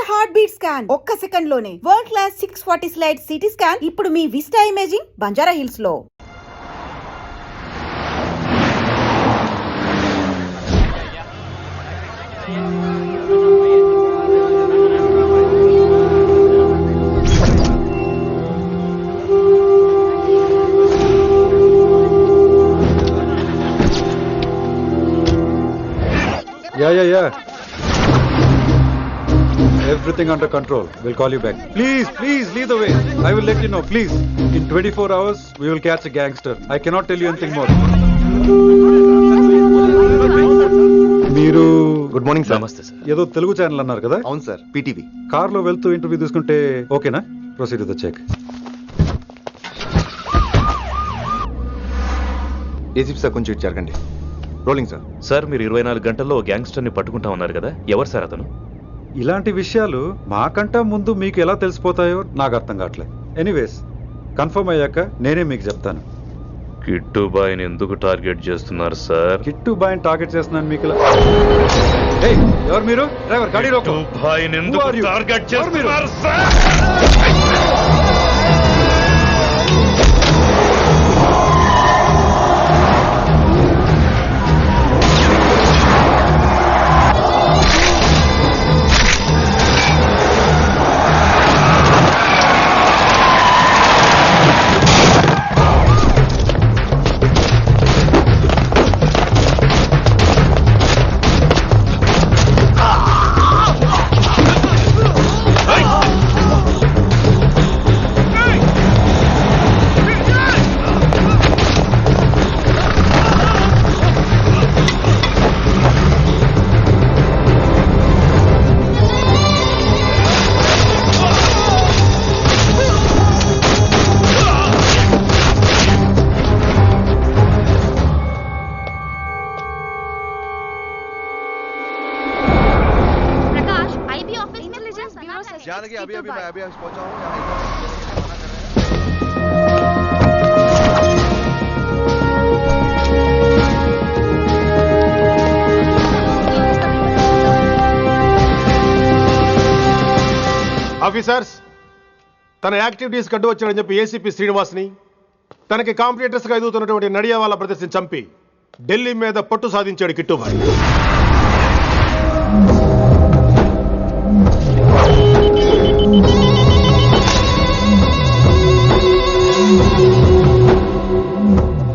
Heart beat scan ఒక్క second లోనే world class 640 slide CT scan ఇప్పుడు మీ విస్టా ఇమేజింగ్ బంజారా హిల్స్ లో. Yeah. Everything under control. We'll call you back. Please, lead the way. I will let you know, please. In 24 hours, we will catch a gangster. I cannot tell you anything more. మీరు good morning sir. నమస్తే sir. ఏదో Telugu channel అన్నారు కదా? అవును sir, PTV. కార్లో వెళ్తూ interview తీసుకుంటే ఓకేనా? Proceed with the check. ACP sir కొంచెం ఇచ్చారండి. Rolling sir. సార్ మీరు 24 గంటల్లో గ్యాంగ్స్టర్ని పట్టుకుంటా ఉన్నారు కదా, ఎవరు సార్ అతను? ఇలాంటి విషయాలు మాకంటా ముందు మీకు ఎలా తెలిసిపోతాయో నాకు అర్థం కావట్లేదు. ఎనీవేస్ కన్ఫర్మ్ అయ్యాక నేనే మీకు చెప్తాను. కిట్టు బాయ్ని ఎందుకు టార్గెట్ చేస్తున్నారు సార్? కిట్టు బాయ్ని టార్గెట్ చేస్తున్నాను మీకు. ఎవరు మీరు? డ్రైవర్ గాడి రోకో. కిట్టు బాయ్ని ఎందుకు టార్గెట్ చేస్తున్నారు సార్? अभी पहुंचा हूं. ఆఫీసర్స్, తన యాక్టివిటీస్ కడ్డు వచ్చాడని చెప్పి ఏసీపీ శ్రీనివాస్ని తనకి కాంపిటీటర్స్ గా ఎదుగుతున్నటువంటి నడియావాల ప్రదర్శన చంపి ఢిల్లీ మీద పట్టు సాధించాడు Kittubhai.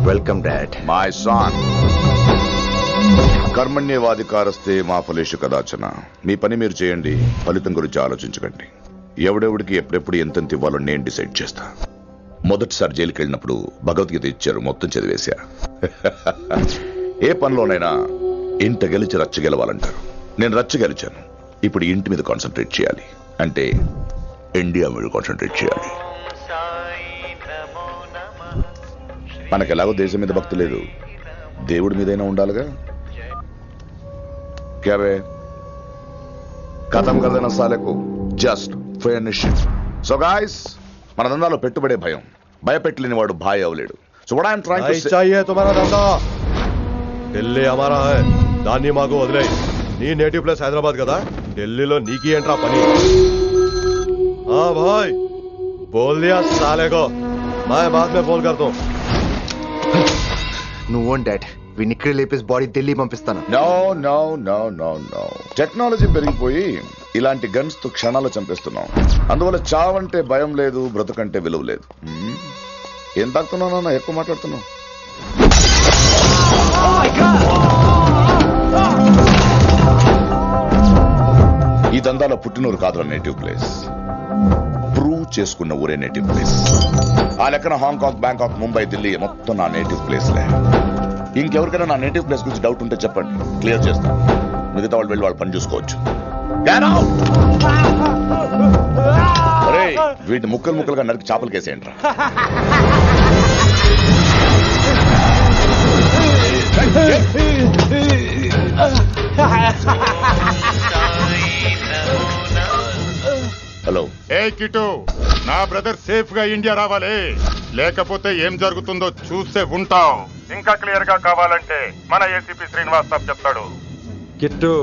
Welcome dad. My son, కర్మణ్యేవాధికారస్తే మా ఫలేషు కదాచన. మీ పని మీరు చేయండి, ఫలితం గురించి ఆలోచించకండి. ఎవడెవడికి ఎప్పుడెప్పుడు ఎంతెంత ఇవ్వాలో నేను డిసైడ్ చేస్తా. మొదటిసారి జైలుకి వెళ్ళినప్పుడు భగవద్గీత ఇచ్చారు, మొత్తం చదివేశా. ఏ పనిలోనైనా ఇంట గెలిచి రచ్చ గెలవాలంటారు. నేను రచ్చ గెలిచాను. ఇప్పుడు ఇంటి మీద కాన్సన్ట్రేట్ చేయాలి, అంటే ఇండియా మీద కాన్సన్ట్రేట్ చేయాలి. మనకెలాగో దేశం మీద భక్తి లేదు, దేవుడి మీదైనా ఉండాలిగా. క్యాబే ఖతం కదన సాలకు జస్ట్ ఫినిష్. సో గాయ్స్, మన దందాలో పెట్టుబడే భయం. భయపెట్టలేని వాడు భాయ్ అవలేడు. So what I am trying to say, चाहिए तुम्हारा धंधा. ఢిల్లీ हमारा है. దాన్ని మాకు వదిలేయ్. నీ నేటివ్ ప్లేస్ హైదరాబాద్ కదా, ఢిల్లీలో నీకి ఏంట్రా పని? हाँ भाई, बोल दिया साले को. मैं बाद में फोन करता हूँ. నువ్వు డాడ్, వీడిని ఇక్కడ లేపేసి బాడీ ఢిల్లీ పంపిస్తాను. No no no no no. Technology పెరిగిపోయి ఇలాంటి గన్స్ తో క్షణాలు చంపేస్తున్నాం. అందువల్ల చావంటే భయం లేదు, బ్రతుకంటే విలువ లేదు. ఏం తాకుతున్నావు నాన్న, ఎక్కువ మాట్లాడుతున్నావు. ఈ దందాలో పుట్టినూరు కాదురా నేటివ్ ప్లేస్, ప్రూవ్ చేసుకున్న ఊరే నేటివ్ ప్లేస్. ఆ లెక్కన హాంకాంగ్, బ్యాంకాక్, ముంబై, ఢిల్లీ మొత్తం నా నేటివ్ ప్లేస్లే. ఇంకెవరికైనా నా నేటివ్ ప్లేస్ గురించి డౌట్ ఉంటే చెప్పండి, క్లియర్ చేస్తాను. మిగతా వాళ్ళు వెళ్ళి వాళ్ళు పని చూసుకోవచ్చు. వీటిని ముక్కలు ముక్కలుగా నరికి చేపలు కేసేయండి. హలో. ఏ కిటు, నా బ్రదర్ సేఫ్ గా ఇండియా రావాలి, లేకపోతే ఏం జరుగుతుందో చూస్తే ఉంటాం. ఇంకా క్లియర్ గా కావాలంటే మన ఏసీపీ శ్రీనివాస్ సాబ్ చెప్తాడు. కిట్టు,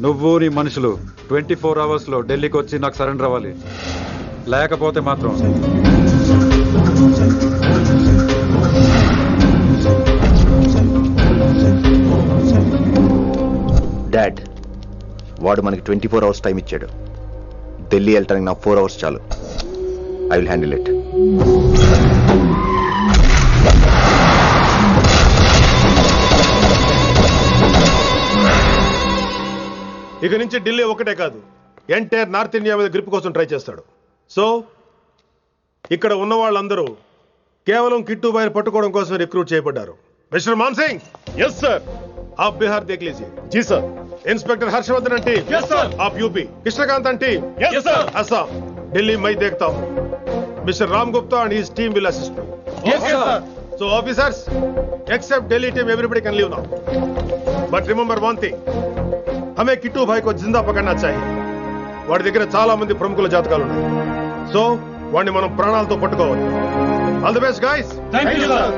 నువ్వు నీ మనుషులు 24 అవర్స్లో ఢిల్లీకి వచ్చి నాకు సరెండర్ అవ్వాలి. లేకపోతే మాత్రం డాడ్, వాడు మనకి 24 అవర్స్ టైం ఇచ్చాడు. ఢిల్లీ వెళ్ళటానికి నాకు 4 అవర్స్ చాలు. I will handle it. ఇక నుంచి ఢిల్లీ ఒకటే కాదు, ఎంటైర్ నార్త్ ఇండియా మీద గ్రిప్ కోసం ట్రై చేస్తాడు. సో ఇక్కడ ఉన్న వాళ్ళందరూ కేవలం కిట్టుబాయిని పట్టుకోవడం కోసం రిక్రూట్ చేయబడ్డారు. Mister Man Singh, yes sir. आप बिहार देख लीजिए. జీ sir. Inspector Harshvardhan team, Yes, sir. आप UP. Krishnakant team, Yes, sir. Assam. Delhi मैं देखता हूँ. Mister Ram Gupta and his team will assist me. Yes, sir. So officers, except Delhi team, everybody can leave now. But remember one thing, हमें किट्टू भाई को जिंदा पकड़ना चाहिए. వాడి దగ్గర చాలా మంది ప్రముఖుల జాతకాలు ఉన్నాయి. సో వాడిని మనం ప్రాణాలతో పట్టుకోవాలి. All the best guys. Thank you sir.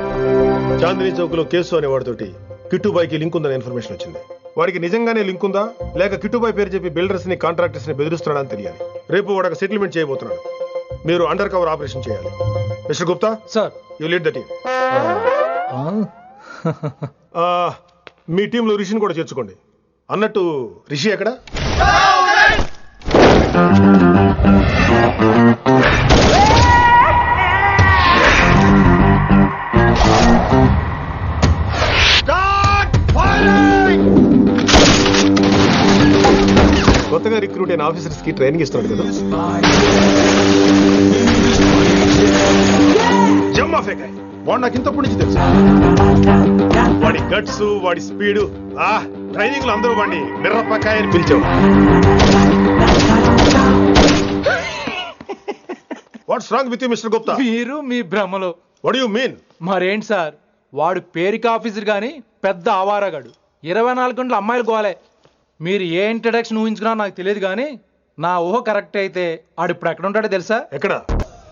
Chandni Chowk లో కేసు అనే వాడితోటి కిట్టుబాయికి లింక్ ఉందని ఇన్ఫర్మేషన్ వచ్చింది. వాడికి నిజంగానే లింక్ ఉందా లేక కిట్టుబాయి పేరు చెప్పి బిల్డర్స్ ని కాంట్రాక్టర్స్ ని బెదిరిస్తున్నాడని తెలియాలి. రేపు వాడు ఒక సెటిల్మెంట్ చేయబోతున్నాడు. మీరు అండర్ కవర్ ఆపరేషన్ చేయాలి. Mister Gupta sir, you lead the team. మీ టీంలో రిషిని కూడా చేర్చుకోండి. అన్నట్టు రిషి ఎక్కడ? కొత్తగా రిక్రూట్ అయిన ఆఫీసర్స్ కి ట్రైనింగ్ ఇస్తున్నాడు కదా. జమ్మా ఫేకాయ్ వాడు నాకు ఇంతప్పటి నుంచి తెలుసు. వాడి గట్స్, వాడి స్పీడు, ట్రైనింగ్ లో అందరూ వాడిని మిర్రపకాయ అని పిలిచేవాడు. What's wrong with you mister Gupta? మీరు మీ భ్రమలో. What you mean? మరేంటి సార్, వాడు పేరుకి ఆఫీసర్ గాని పెద్ద ఆవారగాడు. 24 గంటలు అమ్మాయిలు గోలే. మీరు ఏ ఇంట్రడక్షన్ ఊహించుకున్నా నాకు తెలియదు కానీ నా ఊహ కరెక్ట్ అయితే ఆడు ఇప్పుడు ఎక్కడ ఉంటాడో తెలుసా? ఎక్కడ?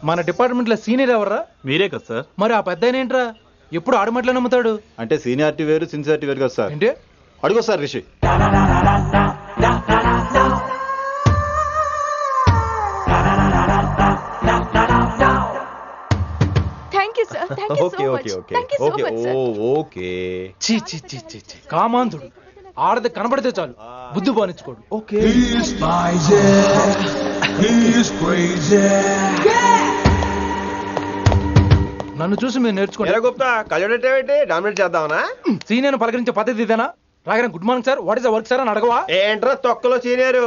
మన డిపార్ట్మెంట్ లో సీనియర్ ఎవర్రా? మీరే కదా సార్. మరి ఆ పెద్ద ఏంట్రా ఎప్పుడు ఆడమట్లే నమ్ముతాడు? అంటే సీనియారిటీ వేరు సిన్సియారిటీ వేరు కదా సార్. ఏంటి? అడుగు sir Rishi. Thank you sir. Thank you so much. Thank you so much sir. Okay. చీ చీ చీ చీ చీ, కామాంధుడు. ఆడది కనబడితే చాలు బుద్ధి బానించుకోడు. ఓకే. నన్ను చూసి మీరు నేర్చుకోండి. గుప్తా కళ్ళేంటి డామినేట్ చేద్దామనా? సీనియర్ పలకరించే పద్ధతి ఇదేనా? రాగానే good morning sir, what is the work sir అని అడగవా? ఏంట్రా తొక్కలో సీనియర్?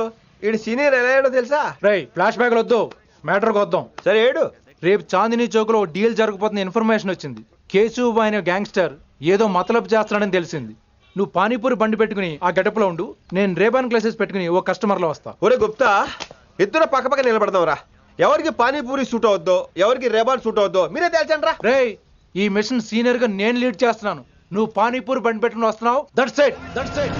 ఈడు సీనియర్ ఎలా ఏడో తెలుసా? రై ఫ్లాష్ బ్యాక్ వద్దు, మ్యాటర్కి వద్దాం. సరే ఏడు. రేపు చాందినీ చౌక్ లో డీల్ జరగబోతున్న ఇన్ఫర్మేషన్ వచ్చింది. కేశవ్ అనే గ్యాంగ్స్టర్ ఏదో మతలబు చేస్తున్నాడని తెలిసింది. నువ్వు పానీపూరి బండి పెట్టుకుని ఆ గెటప్ లో ఉండు, నేను రేబాన్ గ్లాసెస్ పెట్టుకుని ఓ కస్టమర్ లో వస్తా. ఒరే గుప్తా, ఇద్దరు పక్క పక్క నిలబడదాం రా. ఎవరికి పానీపూరి సూట్ అవుద్దో, ఎవరికి రేబాన్ సూట్ అవుద్దో మీరే తేల్చండి రా. రేయ్, ఈ మిషన్ సీనియర్ గా నేను లీడ్ చేస్తున్నాను. నువ్వు పానీపూరి బండి పెట్టుకుని వస్తున్నావు. That's it, that's it.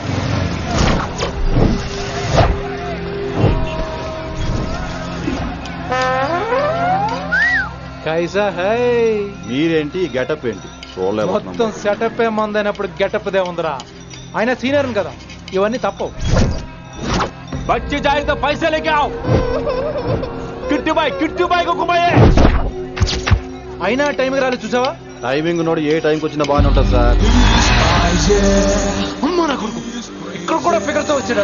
కైసా హై? మీరేంటి గెటప్ ఏంటి? మొత్తం సెటప్ ఏ మందైనప్పుడు గెటప్ దే ఉందిరా. ఆయన సీనియర్ కదా, ఇవన్నీ తప్పవు. బచ్చి జాయితో పైసా లేకే ఆవ్. కిట్టుబాయ్ కుమాయే. అయినా టైంకి రాలేదు చూసావా? టైమింగ్ నోడు ఏ టైంకి వచ్చినా బాగానే ఉంటుంది సార్. అమ్మా నా కొడుకు, ఇక్కడ కూడా ఫిగర్ తో వచ్చాడు.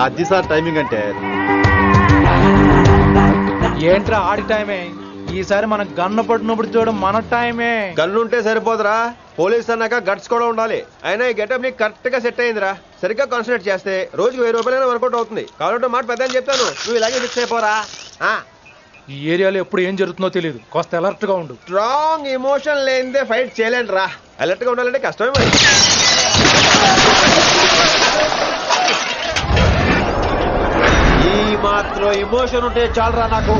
అది సార్ టైమింగ్ అంటే. ఏంట్రా ఆడి టైమే? ఈసారి మనం గన్ను పట్టినప్పుడు చూడడం మన టైమే. గన్ను ఉంటే సరిపోదురా, పోలీస్ అన్నాక గట్స్ కూడా ఉండాలి. అయినా ఈ గెటప్ నీకు కరెక్ట్ గా సెట్ అయిందిరా. సరిగ్గా కాన్సన్ట్రేట్ చేస్తే రోజుకు 1000 రూపాయలైనా వర్కౌట్ అవుతుంది. కాబట్టి మాట పెద్ద అని చెప్తాను, నువ్వు ఇలాగే ఫిక్స్ అయిపోరా. ఈ ఏరియాలో ఎప్పుడు ఏం జరుగుతుందో తెలియదు, కాస్త అలర్ట్ గా ఉండు. స్ట్రాంగ్ ఎమోషన్ లేనిదే ఫైట్ చేయలేండి రా. అలర్ట్ గా ఉండాలంటే కష్టమే మరి. ఈ మాత్రం ఎమోషన్ ఉంటే చాలరా నాకు.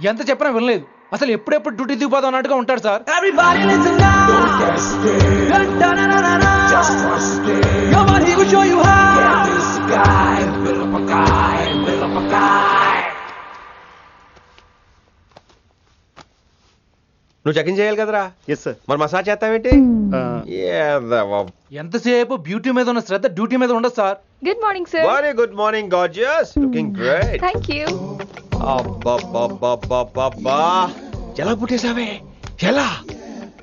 ఎంత చెప్పినా వినలేదు. అసలు ఎప్పుడెప్పుడు డ్యూటీ దిగిపోదాం అన్నట్టుగా ఉంటాడు సార్. నువ్వు చెకింగ్ చేయాలి కదరా? Yes sir. మరి మసాజ్ చేస్తావేంటి? ఎంతసేపు బ్యూటీ మీద ఉన్న శ్రద్ధ డ్యూటీ మీద ఉండదు sir. Good morning sir. Very good morning gorgeous, looking great. Thank you. అబ్బబ్బబ్బబ్బబ్బా, ఎలా పుట్టేశావే? ఎలా?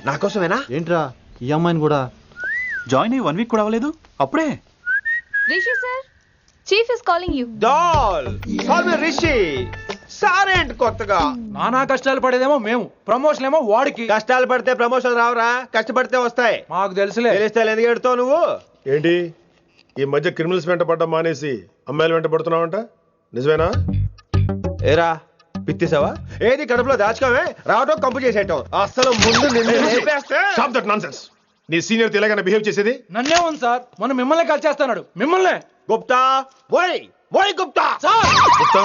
నా కోసమేనా? ఏంట్రా ఈ అమ్మాయిని కూడా జాయిన్ అయ్యి 1 వీక్ కూడా అవ్వలేదు అప్పుడే. Rishi sir, chief is calling you. Doll call me Rishi. సారేంటి కొత్తగా? నానా కష్టాలు పడేదేమో మేము, ప్రమోషన్ ఏమో వాడికి. కష్టాలు పడితే ప్రమోషన్ రావురా, కష్టపడితే వస్తాయి. మాకు తెలుసులే. తెలిస్తే ఎందుకు ఎడుతావు నువ్వు? ఏంటి ఈ మధ్య క్రిమినల్స్ వెంట పడ్డం మానేసి అమ్మాయిలు వెంట పడుతున్నావంట, నిజమేనా? ఏరా పిత్తిసావా? ఏది కడుపులో దాచుకోవే, రావటం కంపు చేసేయటం. అసలు ముందు నిన్ను లేపేస్తే. Stop that nonsense. నీ సీనియర్ ఎలాగైనా బిహేవ్ చేసేది? నన్నే ఉంది సార్, మొన్న మిమ్మల్ని కాల్ చేస్తున్నాడు. మిమ్మల్నే. గుప్తా ఓయ్ ఓయ్ గుప్తా. సార్ గుప్తా,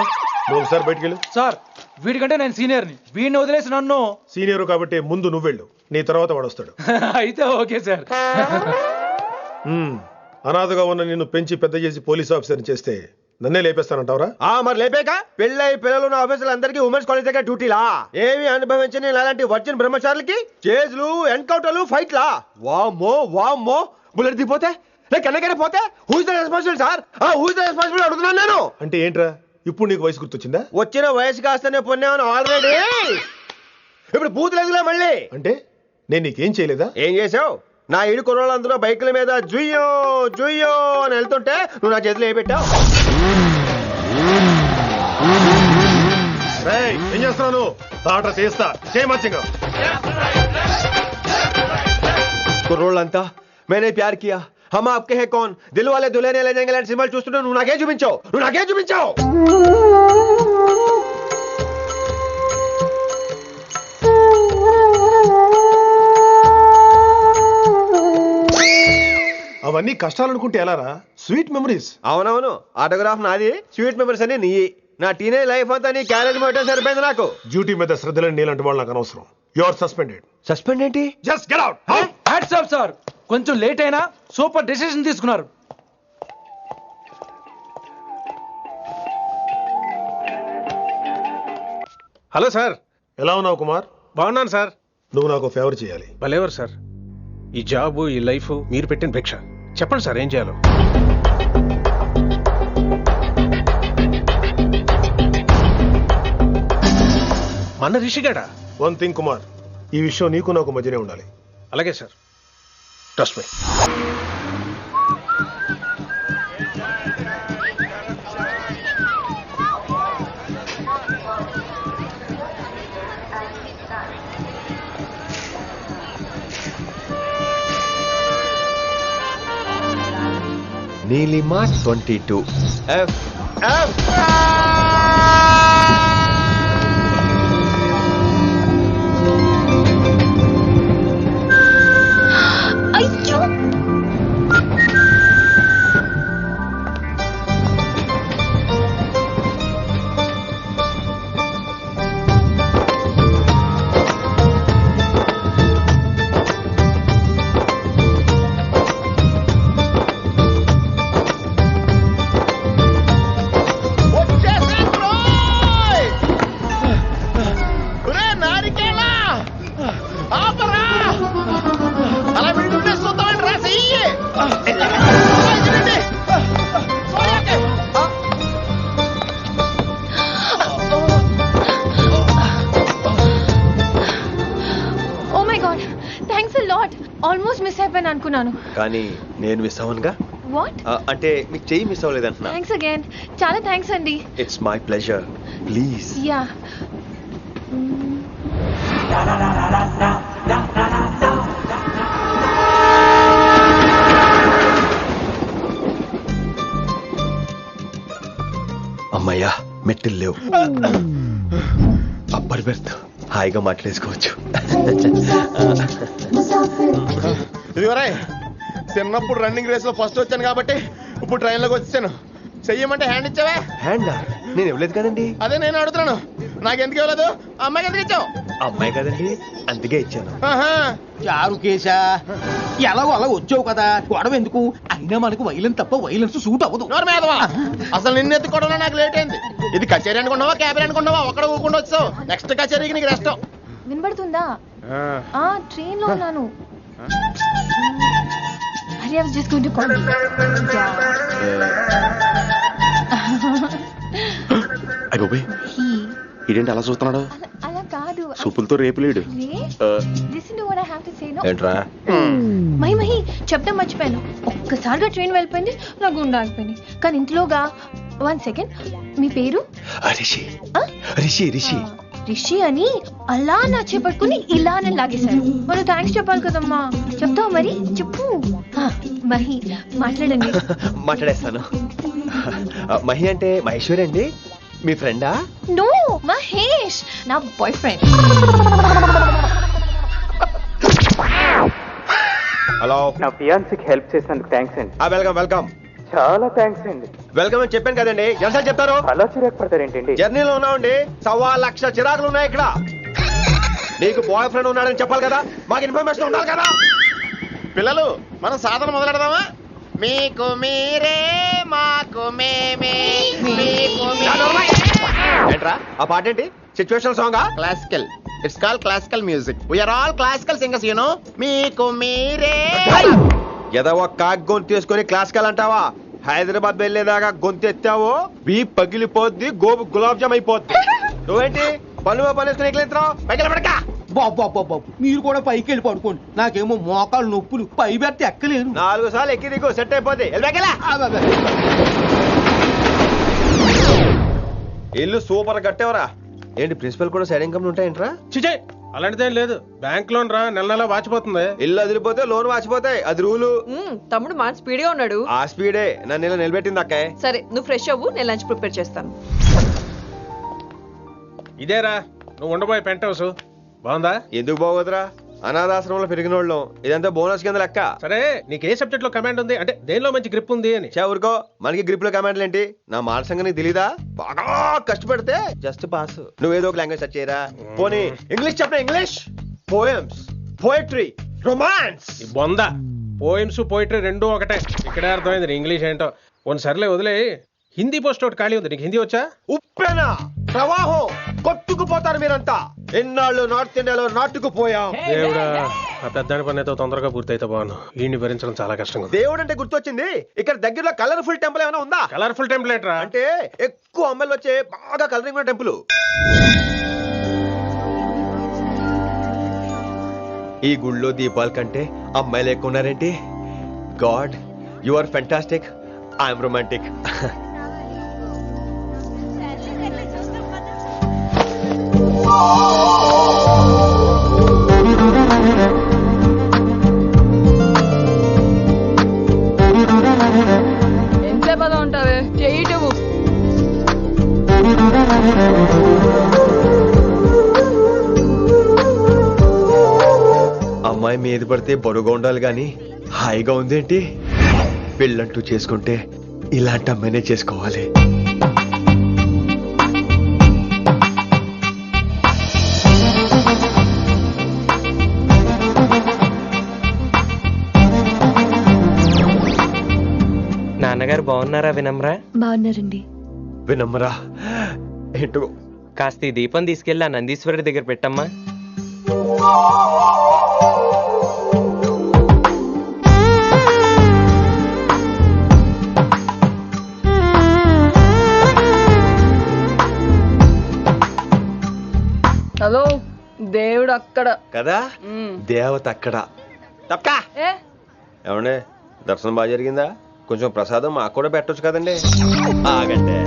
నువ్వు ఒకసారి బయటికి వెళ్ళు. సార్ వీడికంటే నేను సీనియర్ని, వీడిని వదిలేసి నన్ను. సీనియర్ కాబట్టి ముందు నువ్వు వెళ్ళు, నీ తర్వాత వాడు వస్తాడు. అయితే ఓకే సార్. అనాథగా ఉన్న నిన్ను పెంచి పెద్ద చేసి పోలీస్ ఆఫీసర్ని చేస్తే నన్నే లేపేస్తానంటావరా? మరి లేపేక పెళ్ళై పిల్లలు ఉన్న ఆఫీసులు అందరికీ ఉమెన్స్ కాలేజ్ దగ్గర డ్యూటీలా? ఏమి అనుభవించని అలాంటి వర్జిన్ బ్రహ్మచారులకి చేజ్లు, ఎన్కౌంటర్లు, ఫైట్లా? వామ్మో వామ్మో, బుల్లెట్ దిగిపోతే కన్నకైనా పోతే who is the responsible sir? Who is the responsible అడుగుతున్నాను నేను. అంటే ఏంట్రా, ఇప్పుడు నీకు వయసు గుర్తొచ్చిందా? వచ్చిన వయసు కాస్తనే పొన్నాను ఆల్రెడీ. ఇప్పుడు బూతులేదులే మళ్ళీ. అంటే నేను నీకేం చేయలేదా? ఏం చేసావు? నా ఇడు కుర్రోళ్ళందరూ బైకుల మీద జుయ్యో జుయ్యో అని వెళ్తుంటే నువ్వు నా చేతిలో ఏ పెట్టావు? ఏం చేస్తున్నాను? తాట చేస్తా చేయమచ్చంగా. కుర్రోళ్ళంతా మేనే ప్యార్ కియా, హమ్ ఆప్కే హై కౌన్, దిల్ వాలే దుల్హనియా లే జాయేంగే లాంటి సినిమాలు చూస్తుంటే నువ్వు నాకే చూపించావు. నువ్వు నాకే చూపించావు. అవన్నీ కష్టాలు అనుకుంటే ఎలారా? Sweet memories. అవునవును, ఆటోగ్రాఫ్ నాది, స్వీట్ మెమరీస్ అని నీ. నా టీనేజ్ లైఫ్ అంతా నీ క్యారేజ్ మొత్తం సరిపోయింది నాకు. డ్యూటీ మీద శ్రద్ధ లేని నీలాంటి వాళ్ళు నాకు అనవసరం. You are suspended. సస్పెండ్ ఏంటి? Just get out. Hats off sir, కొంచెం లేట్ అయినా సూపర్ డెసిషన్ తీసుకున్నారు. Hello sir. ఎలా ఉన్నావు కుమార్? బాగున్నాను సార్. నువ్వు నాకు ఫేవర్ చేయాలి. భలేవారు సార్. ఈ జాబు, ఈ లైఫ్ మీరు పెట్టిన భిక్ష. చెప్పండి సార్ ఏం చేయాలో. మన రిషిగాడా? వన్ థింగ్ కుమార్, ఈ విషయం నీకు నాకు మధ్యనే ఉండాలి. అలాగే sir, trust me. Neelima 22 F F. అయ్యో ఆల్మోస్ట్ మిస్ అయిపోయాను అనుకున్నాను. కానీ నేను మిస్ అవ్వనుగా. వాట్? అంటే మీకు చెయ్యి మిస్ అవ్వలేదంటున్నా. Thanks again. చాలా థ్యాంక్స్ అండి. It's my pleasure. Please. Yeah. అమ్మయ్యా, మెట్టులు లేవు. అప్పర్ బెర్త్, హాయిగా మాట్లాడేసుకోవచ్చు. ఇదివరే చిన్నప్పుడు రన్నింగ్ రేస్ లో ఫస్ట్ వచ్చాను కాబట్టి ఇప్పుడు ట్రైన్ లోకి వచ్చాను. చెయ్యమంటే హ్యాండ్ ఇచ్చావే. హ్యాండా? నేను ఇవ్వలేదు కదండి. అదే నేను అడుగుతున్నాను. నాకెందుకు ఇవ్వలేదు? అమ్మాయికి ఎందుకు ఇచ్చావు? అమ్మాయి కదండి, అందుకే ఇచ్చాను. చారు కేశా, ఎలాగో అలా వచ్చావు కదా, గొడవ ఎందుకు? అయినా మనకు వైలెన్స్ తప్ప వైలెన్స్ సూట్ అవ్వదు. అసలు నిన్ను ఎత్తుకోవడంలో నాకు లేట్ అయింది. ఇది కచేరీ అనుకున్నావా, క్యాబరీ అనుకున్నావా? ఒక్కడ ఊకుండా వచ్చావు. నెక్స్ట్ కచేరీకి నీకు రెస్ట్. వినబడుతుందా? ట్రైన్ లో ఉన్నాను. I was just going to call you. అయ్యో ఇదేంటి అలా చూస్తున్నాడు? అలా కాదు. సూపులతో రేపు లేడు. Listen to what I have to say, no? ఏంట్రా? మహి చెప్పడం మర్చిపోయాను. ఒక్కసారిగా ట్రైన్ వెళ్ళిపోయింది, నా గుండె ఆగిపోయింది. కానీ ఇంట్లోగా 1 సెకండ్, మీ పేరు? రిషి. రిషి రిషి రిషి అని అలా నా చేపట్టుకుని ఇలానే లాగేశాడు. మనం థ్యాంక్స్ చెప్పాలి కదమ్మా. చెప్తావు మరి? చెప్పు. మహి మాట్లాడండి. మాట్లాడేస్తాను. మహి అంటే మహేశ్వరి అండి, మీ ఫ్రెండా? నో, మహేష్ నా బాయ్ ఫ్రెండ్. హలో. నా ఫియాన్సీకి హెల్ప్ చేసినందుకు థ్యాంక్స్ అండి. Welcome welcome. చాలా థ్యాంక్స్ అండి. వెల్కమ్ అని చెప్పాను కదండి, ఎంతసేపు చెప్తారు? అలా చిరాకు పడతారేంటండి? జర్నీలో ఉన్నామండి, 1,00,000 చిరాకులు ఉన్నాయి ఇక్కడ. నీకు బాయ్ ఫ్రెండ్ ఉన్నాడని చెప్పాలి కదా, మాకు ఇన్ఫర్మేషన్ ఉండాలి కదా. పిల్లలు, మనం సాధన మొదలెడదామా? మీకు మీరే, మాకు మేమే. ఏంట్రా ఆ పాట ఏంటి? సిచ్యువేషన్ సాంగా? Classical. It's called classical music. We are all classical singers, you know. మీకు మీరే. ఏదో కాక్ గొంతు తీసుకొని క్లాసికల్ అంటావా? హైదరాబాద్ వెళ్ళేదాకా గొంతు ఎత్తావో బీ పగిలిపోద్ది, గోబు గులాబ్ జామ్ అయిపోద్ది. నువ్వేంటి పనులు పనేసుకుని ఎక్కలేస్తావు? పైకి పడక. బాబు మీరు కూడా పైకి వెళ్ళి పడుకోండి, నాకేమో మోకాలు నొప్పులు, పై బెర్త ఎక్కలేను. 4 సార్లు ఎక్కి దిగు, సెట్ అయిపోద్ది. ఇల్లు సూపర్ కట్టేవరా. ఏంటి ప్రిన్సిపల్ కూడా సైడ్ ఇన్కమ్ ఉంటాయంట్రా? చిచే అలాంటిదేం లేదు. బ్యాంక్ లోన్ రా, నెల నెల వాచిపోతుంది. ఇల్లు అదిరిపోతే లోన్ వాచిపోతాయి, అది రూలు. తమ్ముడు మాట స్పీడ్గా ఉన్నాడు. ఆ స్పీడే నన్ను ఇలా నిలబెట్టింది అక్క. సరే నువ్వు ఫ్రెష్ అవ్వు, నేను లంచ్ ప్రిపేర్ చేస్తాను. ఇదేరా నువ్వు ఉండబోయే పెంట్ హౌస్. బాగుందా? ఎందుకు బాగోదురా, అనాథాశ్రమంలో పెరిగిన వాళ్ళం. ఇదంతా బోనస్ కింద లెక్క. సరే నీకు ఏ సబ్జెక్ట్ లో కమాండ్ ఉంది, అంటే దేనిలో మంచి గ్రిప్ ఉంది అని. ఊరుకో, మనకి గ్రిప్ లో కమాండ్లు ఏంటి? నా మాట సంగతి నీకు తెలీదా? బాగా కష్టపడితే జస్ట్ పాస్. నువ్వేదో ఒక లాంగ్వేజ్ సెర్చ్ చేయరా. పోనీ ఇంగ్లీష్ చెప్పిన ఇంగ్లీష్, పోయమ్స్, పోయట్రీ, రొమాన్స్. బొంద పోయిమ్స్ పోయిటరీ రెండూ ఒకటే. ఇక్కడే అర్థమైంది ఇంగ్లీష్ ఏంటో. కొన్ని సర్లే వదిలే. హిందీ పోస్ట్ ఒకటి ఖాళీ ఉంది, నీకు హిందీ వచ్చా? ఉప్పెన ప్రవాహం కొట్టుకుపోతారు మీరంతా. ఎన్నాళ్ళు నార్త్ ఇండియాలో నాటుకుపోయాం. దేవుడా, ఆ పెద్దాని పని అయితే తొందరగా పూర్తయితే బాగున్నాను. వీడిని భరించడం చాలా కష్టంగా. దేవుడు అంటే గుర్తొచ్చింది, ఇక్కడ దగ్గరలో కలర్ఫుల్ టెంపుల్ ఏమైనా ఉందా? కలర్ఫుల్ టెంపుల్ ఏంట్రా? అంటే ఎక్కువ అమ్మాయిలు వచ్చే బాగా కలరింగ్ ఉన్న టెంపుల్. ఈ గుళ్ళో దీపాల కంటే అమ్మాయిలు ఎక్కువ ఉన్నారేంటి? God, you are fantastic, I'm romantic. ఎంతసేపు అలా ఉంటావే, చేయటము. అమ్మాయి మీద పడితే బరువుగా ఉండాలి గాని హాయిగా ఉందేంటి? పెళ్ళంటూ చేసుకుంటే ఇలాంటి అమ్మాయినే చేసుకోవాలి. నాన్నగారు బాగున్నారా వినమ్రా? బాగున్నారండి. వినమ్రా ఏంటో కాస్త ఈ దీపం తీసుకెళ్ళి ఆ నందీశ్వరుడి దగ్గర పెట్టమ్మా. హలో, దేవుడు అక్కడ కదా, దేవత అక్కడ. తప్పకా ఏమండే, దర్శనం బాగా జరిగిందా? కొంచెం ప్రసాదం మాకు కూడా పెట్టొచ్చు కదండి. ఆగండి,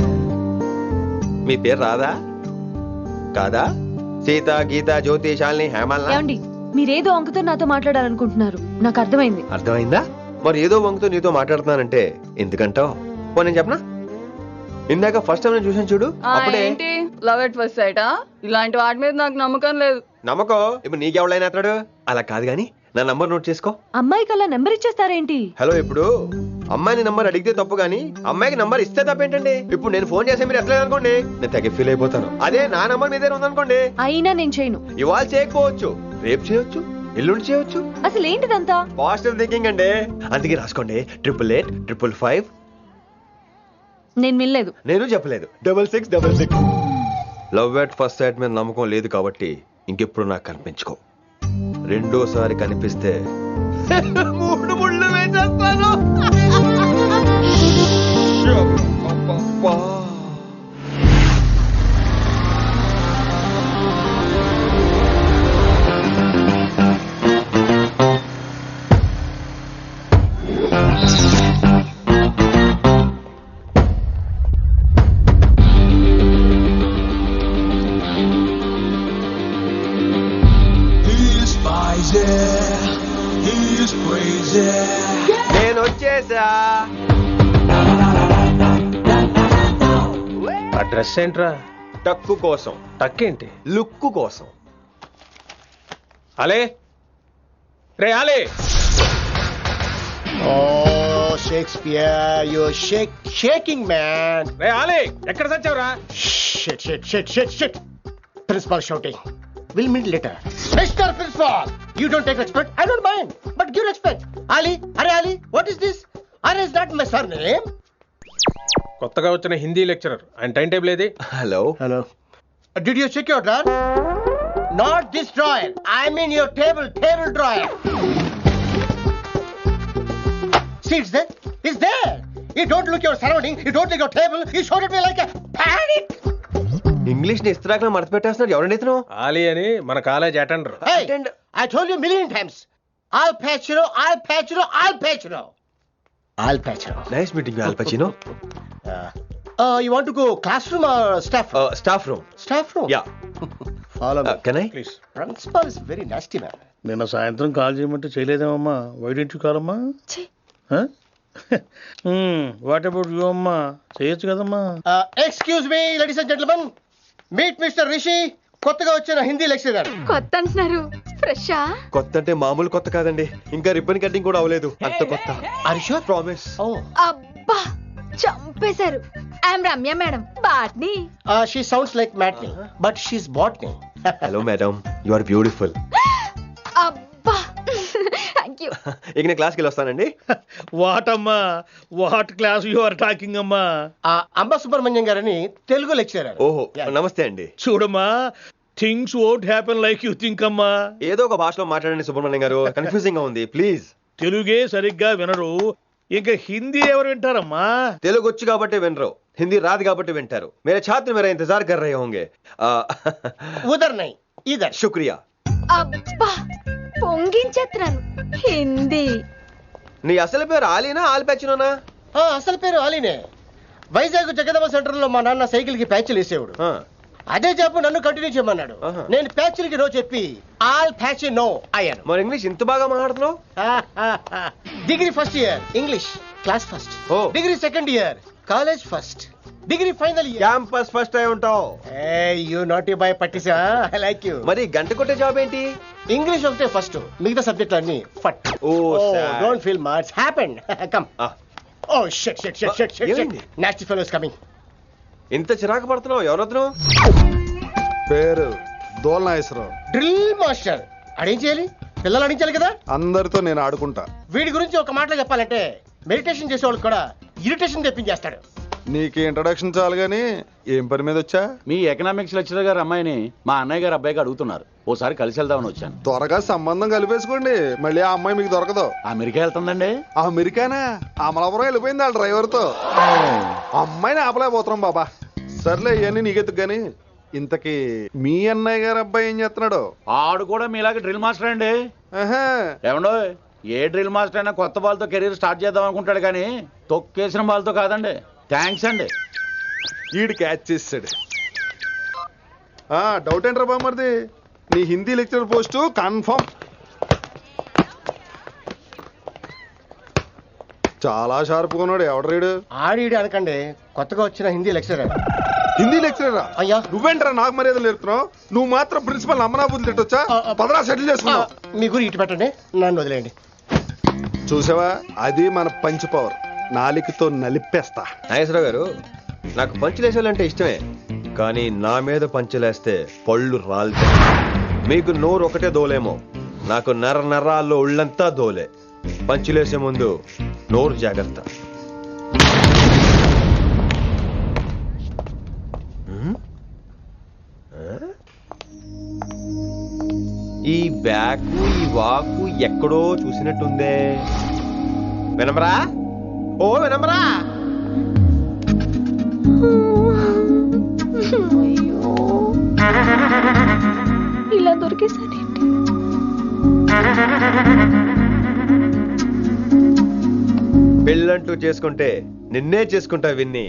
మీ పేరు రాదా? కాదా? సీత, గీత, జ్యోతి, శాలిని, హేమల్ని. మీరేదో వంకతో నాతో మాట్లాడాలనుకుంటున్నారు, నాకు అర్థమైంది. అర్థమైందా? మరి ఏదో వంకతో నీతో మాట్లాడుతున్నానంటే ఎందుకంటావు? పో నేను చెప్పనా? ఇందాక ఫస్ట్ టైం నేను చూసాను చూడు, అప్పుడే. ఏంటి లవ్ ఎట్ ఫస్ట్ సైటా? ఇలాంటి వాటి మీద నాకు నమ్మకం లేదు. నమ్మకం ఇప్పుడు నీకెవడైనా అతడు? అలా కాదు గాని నా నంబర్ నోట్ చేసుకో. అమ్మాయికి అలా నెంబర్ ఇచ్చేస్తారేంటి? హలో, ఇప్పుడు అమ్మాయిని నంబర్ అడిగితే తప్పు గానీ అమ్మాయికి నంబర్ ఇస్తే తప్పేంటండి? ఇప్పుడు నేను ఫోన్ చేస్తే మీరు ఎట్లా అనుకోండి, నేను తెగ ఫీల్ అయిపోతాను. అదే నా నంబర్ మీ దగ్గర ఉందనుకోండి, అయినా నేను చేయను. ఇవాళ చేయకపోవచ్చు, రేపు చేయొచ్చు, ఎల్లుండి చేయొచ్చు. అసలు ఏంటిదంతా? పాజిటివ్ థింకింగ్ అండి. అందుకే రాసుకోండి 888 555. నేను వినలేదు. నేను చెప్పలేదు 6666. లవ్ ఎట్ ఫస్ట్ సైట్ మీద నమ్మకం లేదు కాబట్టి ఇంకెప్పుడు నాకు కనిపించుకో. రెండోసారి కనిపిస్తే 3 ముళ్ళు వేసేస్తాను. నేను వచ్చేసా. ఆ డ్రెస్ ఏంట్రా? టక్కు కోసం. టక్ ఏంటి? లుక్కు కోసం. అలే రే అలే. Oh, Shakespeare, you're shaking, man. రే అలే, ఎక్కడ చచ్చావురా? Shit. Principal shouting. We'll meet later. Mr. Principal, you don't take respect. I don't mind, but give respect. Ali, Ali, what is this? Ali is not my surname. కొత్తగా వచ్చిన Hindi lecturer, ఆయన time table ఏది? Hello. Did you check your drawer? Not this drawer. I mean your table drawer. See, it's there. You don't look your surrounding. You don't look your table. You showed at me like a panic. English ని ఇస్త్రాక్ మడత పెట్టేస్తున్నాడు. ఎవరండి ఇతను? ఆలీ అని మన college attender. Hey, I told you a million times. Al Pacino. Nice meeting you, all పచినో. You want to go classroom or staff room? Staff room. Staff room? Yeah. Follow me. Can I? Please. Principal is very nasty man. నిన్న సాయంత్రం call చేయమంటే చేయలేదేమమ్మా? Why don't you call అమ్మా? What about you అమ్మా? చేయొచ్చు కదమ్మా. Excuse me, ladies and gentlemen. Meet Mr. Rishi. కొత్తగా వచ్చిన Hindi lecturer. కొత్త అంటున్నారు, ఫ్రెషా? కొత్త అంటే మామూలు కొత్త కాదండి, ఇంకా రిబ్బన్ కటింగ్ కూడా అవ్వలేదు, అంత కొత్త. Are you sure? Promise. Oh. అబ్బా చంపేశారు. I'm Ramya madam, botany. She sounds like Matney, but she's botany. Hello madam, you are beautiful. అబ్బా థ్యాంక్ యూ. ఇక నేను క్లాస్కి వెళ్ళి వస్తానండి. వాట్ అమ్మా, what class you are talking అమ్మా? అంబ సుబ్రహ్మణ్యం గారని తెలుగు లెక్చరర్. ఓహో, నమస్తే అండి. చూడమ్మా, things won't happen like you think అమ్మా. ఏదో ఒక భాషలో మాట్లాడండి సుబ్రహ్మణ్యం గారు, కన్ఫ్యూజింగ్ గా ఉంది, ప్లీజ్. తెలుగే సరిగ్గా వినరు, ఇంకా హిందీ ఎవరు వింటారమ్మా? తెలుగు వచ్చు కాబట్టి వినరు, హిందీ రాదు కాబట్టి వింటారు. మేరే ఛాత్ర మేరా ఇంతజార్ కర్ రహే హోంగే. ఉదర్ నహీ ఇదర్. శుక్రియా. అబ్బా పొంగించేస్తున్నాను. హిందీ. నీ అసలు పేరు ఆలీనా, ఆల్ పచ్చినోనా? అసలు పేరు ఆలీనే. వైజాగ్ జగదమ్మ సెంటర్ లో మా నాన్న సైకిల్ కి ప్యాచ్లు వేసేవాడు. అదే జాబ్ నన్ను కంటిన్యూ చేయమన్నాడు. నేను ప్యాచ్లకి నో చెప్పి ఆల్ ప్యాచ్ నో అయ్యాను. మరి ఇంగ్లీష్ ఇంత బాగా మాట్లాడుతున్నావు? Degree first year English class first. Degree second year college first. Degree final year campus first అయి ఉంటావు. యూ నాటీ బాయ్ పట్టిసా. I like you. మరి గంట కొట్టే జాబ్ ఏంటి? ఇంగ్లీష్ ఒకటే ఫస్ట్, మిగతా సబ్జెక్ట్ అన్ని ఫట్. Don't feel much happened. Come. Oh shit shit shit shit shit. Nasty fellows coming. ఇంత చిరాకు పడుతున్నావు, ఎవరొద్దు? పేరు దోల్నాగేశ్వరరావు. Drill master. అడేం చేయాలి? పిల్లలు అడించాలి కదా. అందరితో నేను ఆడుకుంటా. వీడి గురించి ఒక మాటలో చెప్పాలంటే మెడిటేషన్ చేసేవాళ్ళు కూడా ఇరిటేషన్ తెప్పించేస్తాడు. నీకు ఇంట్రడక్షన్ చాలు గానీ ఏం పని మీద వచ్చా? మీ ఎకనామిక్స్ లెక్చరర్ గారు అమ్మాయిని మా అన్నయ్య గారు అబ్బాయికి అడుగుతున్నారు, ఓసారి కలిసి వెళ్దామని వచ్చాను. త్వరగా సంబంధం కలిపేసుకోండి, మళ్ళీ ఆ అమ్మాయి మీకు దొరకదు. అమెరికా వెళ్తుందండి. అమెరికానా? అమలాపురం వెళ్ళిపోయింది వాళ్ళ డ్రైవర్ తో. అమ్మాయిని ఆపలేకపోతున్నాం బాబా. సర్లే ఇవన్నీ నీకెత్తుకు గాని, ఇంతకీ మీ అన్నయ్య గారు అబ్బాయి ఏం చేస్తున్నాడు? ఆడు కూడా మీలాగే డ్రిల్ మాస్టర్ అండి. ఏమండో, ఏ డ్రిల్ మాస్టర్ అయినా కొత్త బాల్తో కెరీర్ స్టార్ట్ చేద్దాం అనుకుంటాడు కానీ తొక్కేసిన బాల్తో కాదండి. థ్యాంక్స్ అండి. ఈడు క్యాచ్ చేసాడు. డౌట్ ఏంట్రా బామ్మర్ది, నీ హిందీ లెక్చరర్ పోస్టు కన్ఫర్మ్. చాలా షార్ప్గా ఉన్నాడు. ఎవడరీడు? ఆడీడు అనకండి, కొత్తగా వచ్చిన హిందీ లెక్చరర్. హిందీ లెక్చరరా? అయ్యా నువ్వేంట్రా నాకు మర్యాదలు నేర్పుతున్నావు? నువ్వు మాత్రం ప్రిన్సిపల్ అమ్మనాబుద్ధి తిట్టొచ్చా? పదరా సెటిల్ చేసుకున్నావు. మీ గురి ఇటు పెట్టండి, నన్ను వదిలేయండి. చూసావా, అది మన పంచ్ పవర్. నాలికతో నలిపేస్తా. నాగేశ్వరరావు గారు, నాకు పంచులేసేయాలంటే ఇష్టమే, కానీ నా మీద పంచులేస్తే పళ్ళు రాలుతాయి. మీకు నోరు ఒకటే దోలేమో, నాకు నరాల్లో ఒళ్ళంతా దోలే. పంచులేసే ముందు నోరు జాగ్రత్త. ఈ బ్యాకు ఈ వాకు ఎక్కడో చూసినట్టుందే. వినమరా? ఓ వినమరా? ఇలా దొరికేసారేంటి? పెళ్ళంటూ చేసుకుంటే నిన్నే చేసుకుంటా విన్ని.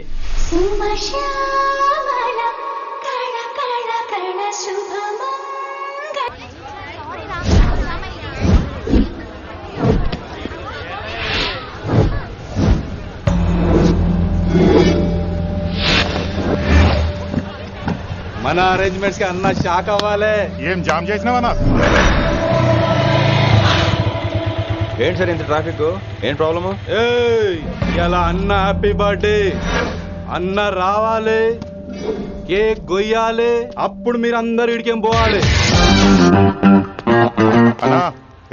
మన అరేంజ్మెంట్స్ కి అన్న షాక్ అవ్వాలి. ఏం జామ్ చేసినావన్నా? ఏంటి సార్ ఇంత ట్రాఫిక్? ఏం ప్రాబ్లము? ఇలా అన్న హ్యాపీ బర్త్డే, అన్న రావాలి, కేక్ గొయ్యాలి, అప్పుడు మీరు అందరు ఇడికేం పోవాలి. అన్నా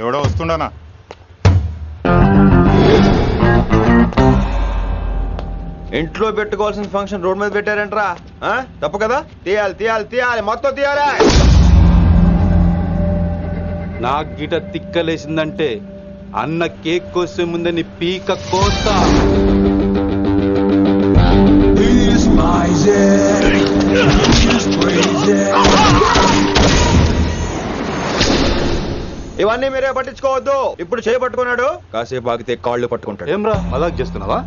ఎవడో వస్తుండనా? ఇంట్లో పెట్టుకోవాల్సిన ఫంక్షన్ రోడ్ మీద పెట్టారంట్రా. తప్పు కదా? తీయాలి తీయాలి తీయాలి, మొత్తం తీయాలి. నాకు గిట తిక్కలేసిందంటే అన్న కేక్ కోసే ముందే నీ పీక కోస్తా. ఇవన్నీ మీరే పట్టించుకోవద్దు. ఇప్పుడు చేయి పట్టుకున్నాడు, కాసేపు ఆగితే కాళ్ళు పట్టుకుంటాడు. ఏమ్రా మజాక్ చేస్తున్నావా?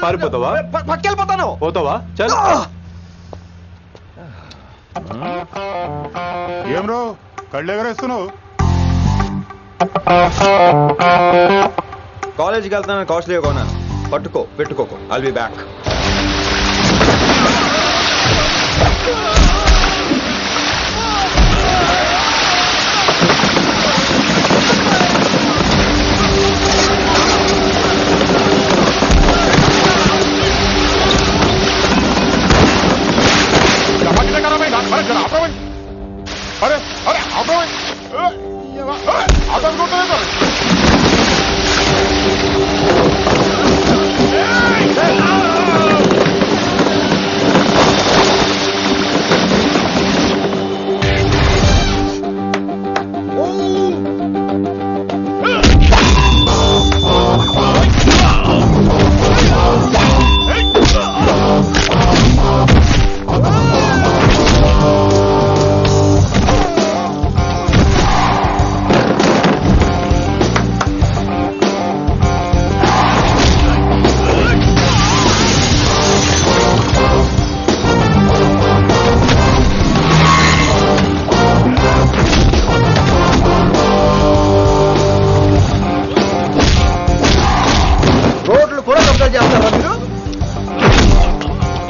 పారిపోతావా? పక్కెళ్ళిపోతాను. పోతావా? చల్. ఏం రో కళ్ళు ఎగరేస్తున్నావు? కాలేజీకి వెళ్తాను, కాస్ట్లీగా కొన్నాను. పట్టుకో, పెట్టుకోకు. I'll be back. अरे अरे आप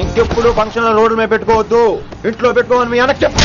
ఇంకెప్పుడు ఫంక్షన్ రోడ్ల మీద పెట్టుకోవద్దు, ఇంట్లో పెట్టుకోమని మీ అన్నకి చెప్పు.